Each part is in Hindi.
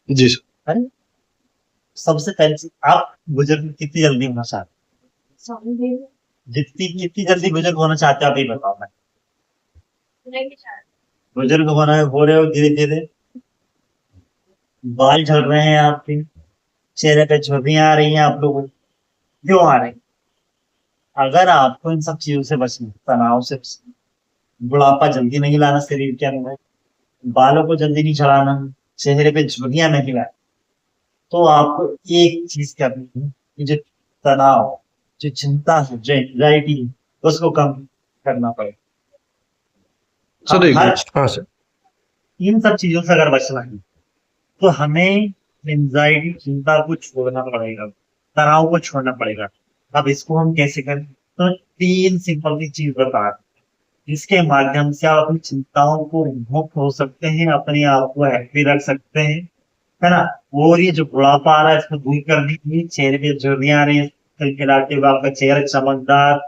जी सर। है ना? सबसे पहली चीज, आप बुजुर्ग कितनी जल्दी होना चाहते हैं? जितनी कितनी जल्दी बुजुर्ग होना चाहते हो आप ये बताओ। मैं बुजुर्ग होना हो रहे हो धीरे धीरे, बाल झड़ रहे हैं आपके, चेहरे पे झुर्रियां आ रही हैं आप लोगों को, क्यों आ रही? अगर आपको इन सब चीजों से बचना, तनाव से बचना, बुढ़ापा जल्दी नहीं लाना शरीर के अंदर, बालों को जल्दी नहीं झड़ाना, चेहरे पे झुर्रियां नहीं लाना, तो आपको एक चीज करनी है कि जो तनाव, जो चिंता है, जो एंजाइटी है, उसको कम करना पड़ेगा। सर हम एक हर हाँ सर। इन सब चीजों से अगर बचना है तो हमें एंजाइटी, चिंता को छोड़ना पड़ेगा, तनाव को छोड़ना पड़ेगा। अब इसको हम कैसे करें? तो तीन सिंपल सी चीज बता रहे हैं, जिसके माध्यम से आप अपनी चिंताओं को मुक्त हो सकते हैं, अपने आप को हैप्पी रख सकते हैं, है ना? और ये जो बुढ़ापा आ रहा है इसको दूर करने के लिए, चेहरे पे झुर्रियां आ रही है, खिलखिलाते हुए आपका चेहरा चमकदार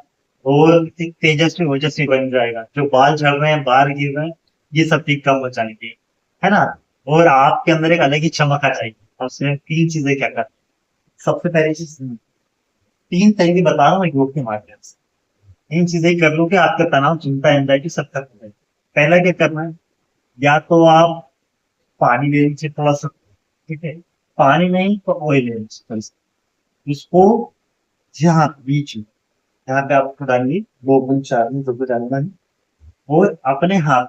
और एक तेजस्वी ओजस्वी बन जाएगा। जो बाल झड़ रहे हैं, बाहर गिर रहे हैं, ये सब ठीक कम हो जाएंगे, है ना? और आपके अंदर एक अलग ही चमक आ जाएगी। और उसमें तीन चीजें क्या कर, सबसे पहली चीज, तीन तरीके बता रहा हूँ योग के माध्यम से। तीन चीजें कर लो कि आपका तनाव, चिंता, एंजाइटी सब खत्म हो जाएगी। पहला क्या करना है, या तो आप पानी ले लीजिए थोड़ा सा, ठीक है? पानी नहीं तो ऑयल ले लीजिए थोड़ी सी। उसको यहाँ बीच में, यहाँ पे आपको डालिए, दो बूंद चार बूंद सबको डालना है, और अपने हाथ,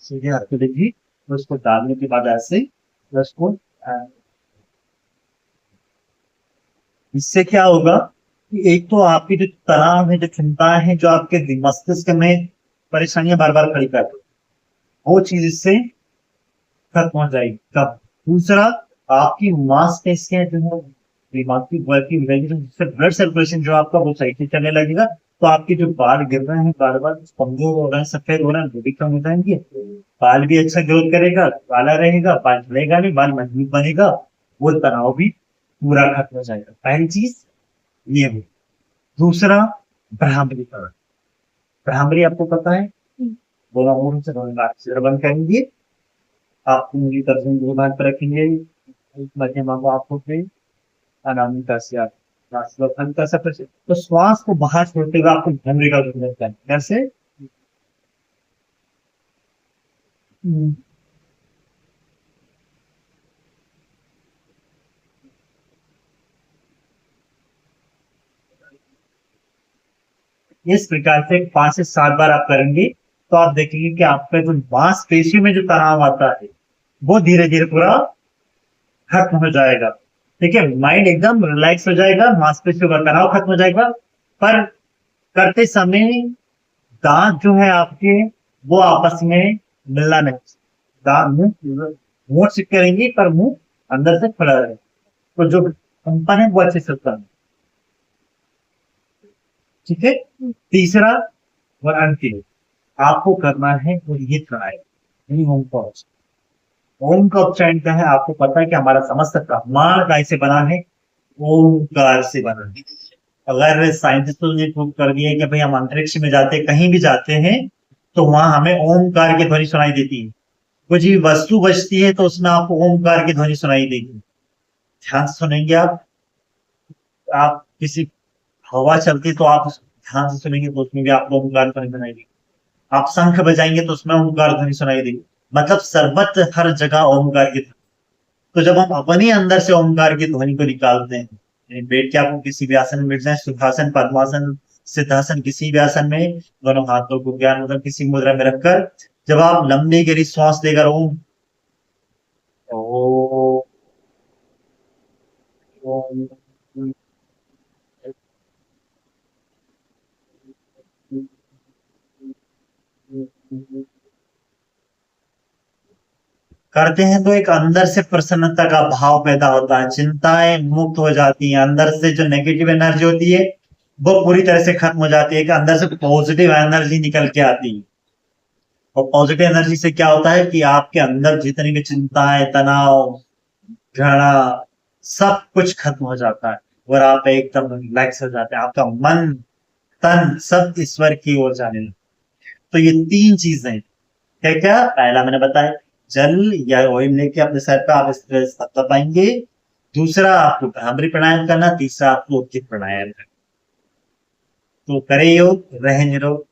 सीधे हाथ को देखिए, और उसको डालने के बाद ऐसे उसको, इससे क्या होगा कि एक तो आपकी जो तनाव है, जो चिंता है, जो आपके मस्तिष्क में परेशानियां बार बार खड़ी कर, वो चीज इससे खत्म हो जाएगी। कब? दूसरा, आपकी मांसपेशियां जो है, दिमाग की वर्किंग रहेगी, तो जिससे ब्लड सर्कुलेशन जो आपका वो सही से चलने लगेगा, तो आपके जो बाल गिर रहे हैं बार बार, कमजोर हो रहे हैं, सफेद हो रहे हैं, वो भी कम हो जाएंगे। बाल भी अच्छा ग्रोथ करेगा, काला रहेगा, बाल झड़ेगा नहीं, बाल मजबूत बनेगा, वो तनाव भी पूरा खत्म हो जाएगा। पहली चीज ये है। दूसरा, भ्रामरीकरण। भ्रामरी आपको पता है? दोनों मुंह से दोनों नाक से बंद करेंगे, आप उंगली तर्जनी दो भाग पर रखेंगे, मध्यम अंगों आंखों पे, अनामिका से आप हल्का सा प्रेस, तो श्वास को बाहर छोड़ते हुए आपको भ्रमरी का जरूरत है। कैसे? हम्म, इस प्रकार से 5 से 7 बार आप करेंगे, तो आप देखेंगे कि आपका जो मांसपेशियों में जो तनाव आता है वो धीरे धीरे पूरा खत्म हो जाएगा। ठीक है, माइंड एकदम रिलैक्स हो जाएगा, मांसपेशियों का तनाव खत्म हो जाएगा। पर करते समय दांत जो है आपके, वो आपस में मिलना नहीं। दांत, मुंह मुंह से करेंगे पर मुंह अंदर से खुला रहे, तो जो कंपन है वो अच्छे से होता है। ठीक है। तीसरा और अंतिम आपको करना है वो ये ट्राई, ओम का उच्चारण। ओम का उच्चारण क्या है आपको पता है कि हमारा समस्त ब्रह्मांड का से बना है, ओमकार से बना है। अगर साइंटिस्टों ने प्रूव कर दिया है कि भाई हम अंतरिक्ष में जाते, कहीं भी जाते हैं, तो वहां हमें ओमकार की ध्वनि सुनाई देती है। कुछ भी वस्तु बजती है तो उसमें आपको ओमकार की ध्वनि सुनाई देगी। ध्यान से सुनेंगे आप किसी, हवा चलती तो आप ध्यान से सुनेंगे तो उसमें भी आपको ओमकार ध्वनि सुनाई देगी। आप शंख बजाएंगे तो उसमें ओमकार ध्वनि सुनाई देगी। मतलब सर्वत्र हर जगह ओमकार की ध्वनि। तो जब हम अपने अंदर से ओमकार की ध्वनि को निकालते हैं, यानी बैठ के आपको किसी भी आसन में बैठ जाए, सुखासन, पद्मासन, सिद्धासन, किसी भी आसन में, दोनों हाथों को ज्ञान मुद्रा किसी मुद्रा में रखकर, जब आप लंबी गहरी श्वास लेकर ओम, ओ, ओम, करते हैं तो एक अंदर से प्रसन्नता का भाव पैदा होता है, चिंताएं मुक्त हो जाती हैं, अंदर से जो नेगेटिव एनर्जी होती है वो पूरी तरह से खत्म हो जाती है, कि अंदर से पॉजिटिव एनर्जी निकल के आती है। और पॉजिटिव एनर्जी से क्या होता है कि आपके अंदर जितनी भी चिंताएं, तनाव, घृणा, सब कुछ खत्म हो जाता है, और आप एकदम रिलैक्स हो जाते हैं, आपका मन, तन सब ईश्वर की ओर जाने लगता है। तो ये तीन चीजें क्या क्या, पहला मैंने बताया, जल या ऑयल लेके अपने सर पे आप स्ट्रेस तब पाएंगे। दूसरा आपको भ्रामरी प्राणायाम करना, तीसरा आपको उचित प्राणायाम करना। तो करें योग, रहे निरोग।